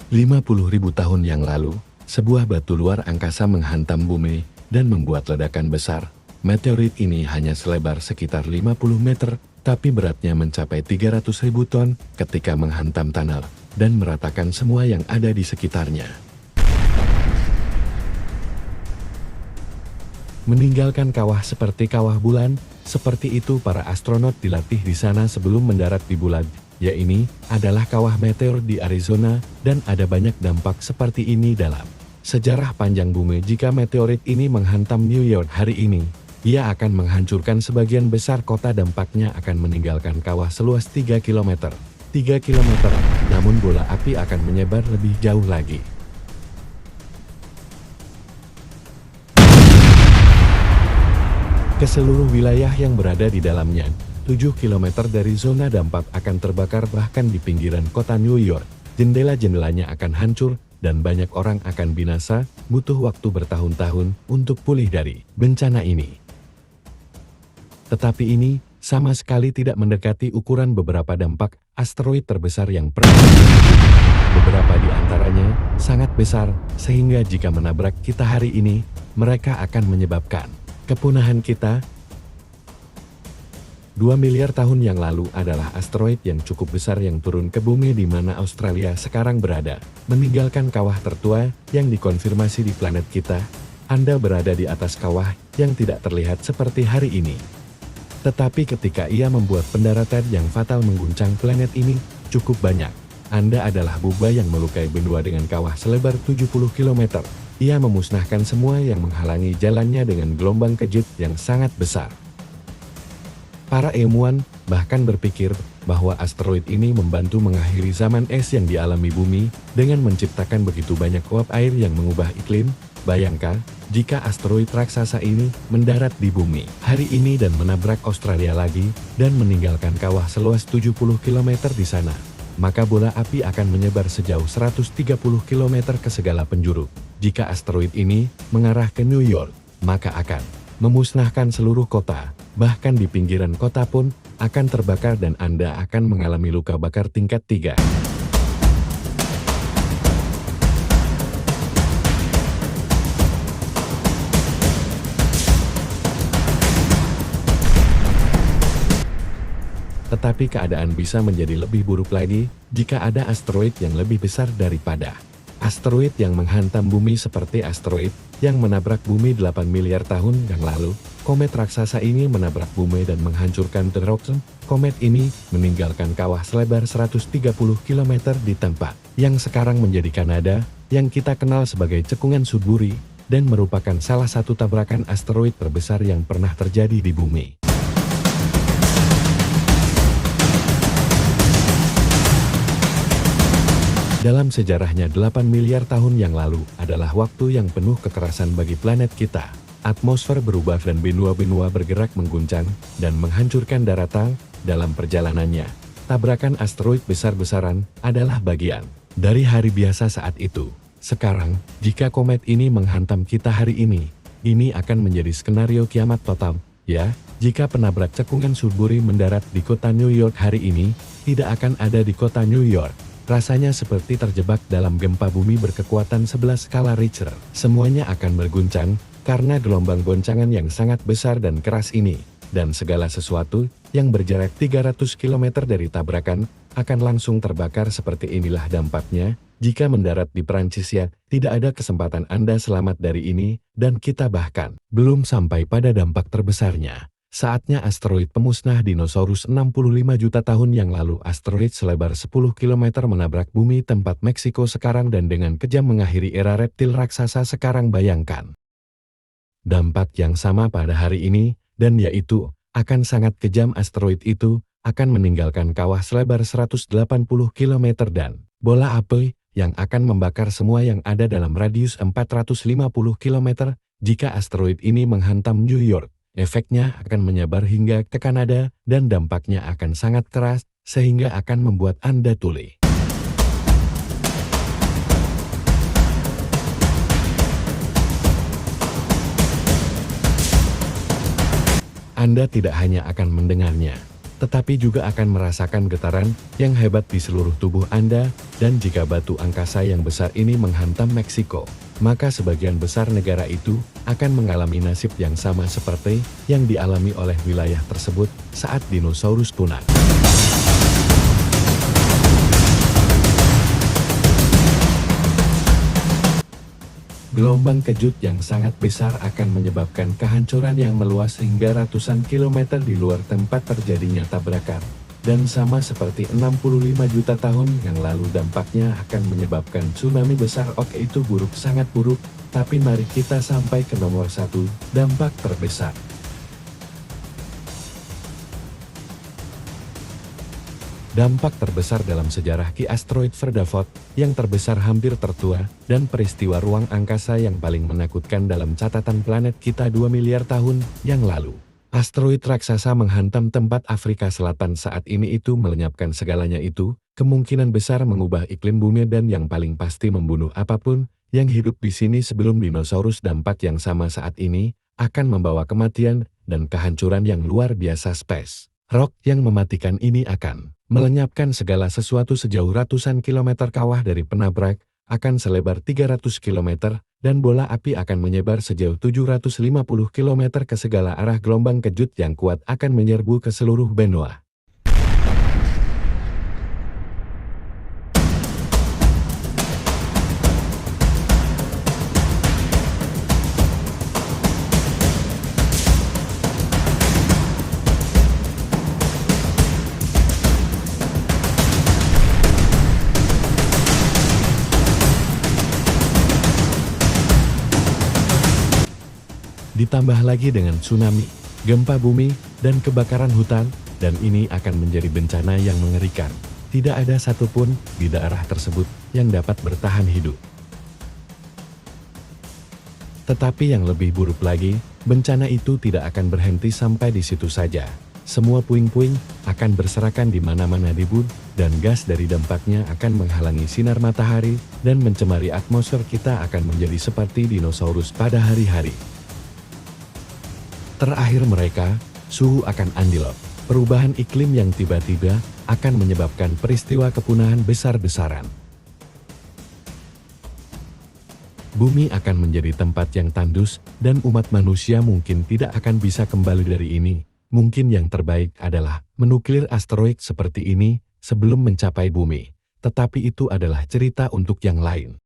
50.000 tahun yang lalu, sebuah batu luar angkasa menghantam bumi dan membuat ledakan besar. Meteorit ini hanya selebar sekitar 50 meter, tapi beratnya mencapai 300.000 ton ketika menghantam tanah dan meratakan semua yang ada di sekitarnya. Meninggalkan kawah seperti kawah bulan, seperti itu para astronot dilatih di sana sebelum mendarat di bulan. Ya, ini adalah kawah meteor di Arizona, dan ada banyak dampak seperti ini dalam sejarah panjang bumi. Jika meteorit ini menghantam New York hari ini, ia akan menghancurkan sebagian besar kota. Dampaknya akan meninggalkan kawah seluas 3 km. 3 km, namun bola api akan menyebar lebih jauh lagi. Ke seluruh wilayah yang berada di dalamnya. 7 km dari zona dampak akan terbakar, bahkan di pinggiran kota New York. Jendela-jendelanya akan hancur, dan banyak orang akan binasa. Butuh waktu bertahun-tahun untuk pulih dari bencana ini. Tetapi ini sama sekali tidak mendekati ukuran beberapa dampak asteroid terbesar yang pernah terjadi. Beberapa di antaranya sangat besar, sehingga jika menabrak kita hari ini, mereka akan menyebabkan kepunahan kita. 2 miliar tahun yang lalu adalah asteroid yang cukup besar yang turun ke bumi di mana Australia sekarang berada, meninggalkan kawah tertua yang dikonfirmasi di planet kita. Anda berada di atas kawah yang tidak terlihat seperti hari ini. Tetapi ketika ia membuat pendaratan yang fatal mengguncang planet ini, cukup banyak. Anda adalah buba yang melukai benua dengan kawah selebar 70 km. Ia memusnahkan semua yang menghalangi jalannya dengan gelombang kejut yang sangat besar. Para ilmuwan bahkan berpikir bahwa asteroid ini membantu mengakhiri zaman es yang dialami bumi dengan menciptakan begitu banyak uap air yang mengubah iklim. Bayangkan, jika asteroid raksasa ini mendarat di bumi hari ini dan menabrak Australia lagi dan meninggalkan kawah seluas 70 km di sana, maka bola api akan menyebar sejauh 130 km ke segala penjuru. Jika asteroid ini mengarah ke New York, maka akan memusnahkan seluruh kota, bahkan di pinggiran kota pun akan terbakar dan Anda akan mengalami luka bakar tingkat 3. Tetapi keadaan bisa menjadi lebih buruk lagi jika ada asteroid yang lebih besar daripada asteroid yang menghantam bumi, seperti asteroid yang menabrak bumi 8 miliar tahun yang lalu. Komet raksasa ini menabrak bumi dan menghancurkan The Rock. Komet ini meninggalkan kawah selebar 130 km di tempat yang sekarang menjadi Kanada, yang kita kenal sebagai cekungan Sudbury, dan merupakan salah satu tabrakan asteroid terbesar yang pernah terjadi di bumi. Dalam sejarahnya 8 miliar tahun yang lalu adalah waktu yang penuh kekerasan bagi planet kita. Atmosfer berubah dan benua-benua bergerak mengguncang dan menghancurkan daratan. Dalam perjalanannya, tabrakan asteroid besar-besaran adalah bagian dari hari biasa saat itu. Sekarang, jika komet ini menghantam kita hari ini akan menjadi skenario kiamat total. Ya, jika penabrak cekungan Sudbury mendarat di kota New York hari ini, tidak akan ada di kota New York. Rasanya seperti terjebak dalam gempa bumi berkekuatan 11 skala Richter. Semuanya akan berguncang karena gelombang goncangan yang sangat besar dan keras ini. Dan segala sesuatu yang berjarak 300 km dari tabrakan akan langsung terbakar. Seperti inilah dampaknya jika mendarat di Prancis. Ya, tidak ada kesempatan Anda selamat dari ini, dan kita bahkan belum sampai pada dampak terbesarnya. Saatnya asteroid pemusnah dinosaurus 65 juta tahun yang lalu. Asteroid selebar 10 km menabrak bumi tempat Meksiko sekarang dan dengan kejam mengakhiri era reptil raksasa sekarang. Bayangkan dampak yang sama pada hari ini, dan yaitu akan sangat kejam. Asteroid itu akan meninggalkan kawah selebar 180 km dan bola api yang akan membakar semua yang ada dalam radius 450 km. Jika asteroid ini menghantam New York, efeknya akan menyebar hingga ke Kanada, dan dampaknya akan sangat keras, sehingga akan membuat Anda tuli. Anda tidak hanya akan mendengarnya, tetapi juga akan merasakan getaran yang hebat di seluruh tubuh Anda, dan jika batu angkasa yang besar ini menghantam Meksiko, maka sebagian besar negara itu akan mengalami nasib yang sama seperti yang dialami oleh wilayah tersebut saat dinosaurus punah. Gelombang kejut yang sangat besar akan menyebabkan kehancuran yang meluas hingga ratusan kilometer di luar tempat terjadinya tabrakan. Dan sama seperti 65 juta tahun yang lalu, dampaknya akan menyebabkan tsunami besar. Oke, itu buruk, sangat buruk, tapi mari kita sampai ke nomor 1, dampak terbesar. Dampak terbesar dalam sejarah Ki asteroid Vredafort, yang terbesar hampir tertua, dan peristiwa ruang angkasa yang paling menakutkan dalam catatan planet kita 2 miliar tahun yang lalu. Asteroid raksasa menghantam tempat Afrika Selatan saat ini, itu melenyapkan segalanya, itu kemungkinan besar mengubah iklim bumi dan yang paling pasti membunuh apapun yang hidup di sini sebelum dinosaurus. Dampak yang sama saat ini akan membawa kematian dan kehancuran yang luar biasa. Space rock yang mematikan ini akan melenyapkan segala sesuatu sejauh ratusan kilometer. Kawah dari penabrak akan selebar 300 km, dan bola api akan menyebar sejauh 750 km ke segala arah. Gelombang kejut yang kuat akan menyerbu ke seluruh benua. Ditambah lagi dengan tsunami, gempa bumi, dan kebakaran hutan, dan ini akan menjadi bencana yang mengerikan. Tidak ada satupun di daerah tersebut yang dapat bertahan hidup. Tetapi yang lebih buruk lagi, bencana itu tidak akan berhenti sampai di situ saja. Semua puing-puing akan berserakan di mana-mana di bumi, dan gas dari dampaknya akan menghalangi sinar matahari dan mencemari atmosfer. Kita akan menjadi seperti dinosaurus pada hari-hari terakhir mereka. Suhu akan anjlok. Perubahan iklim yang tiba-tiba akan menyebabkan peristiwa kepunahan besar-besaran. Bumi akan menjadi tempat yang tandus, dan umat manusia mungkin tidak akan bisa kembali dari ini. Mungkin yang terbaik adalah menuklir asteroid seperti ini sebelum mencapai bumi. Tetapi itu adalah cerita untuk yang lain.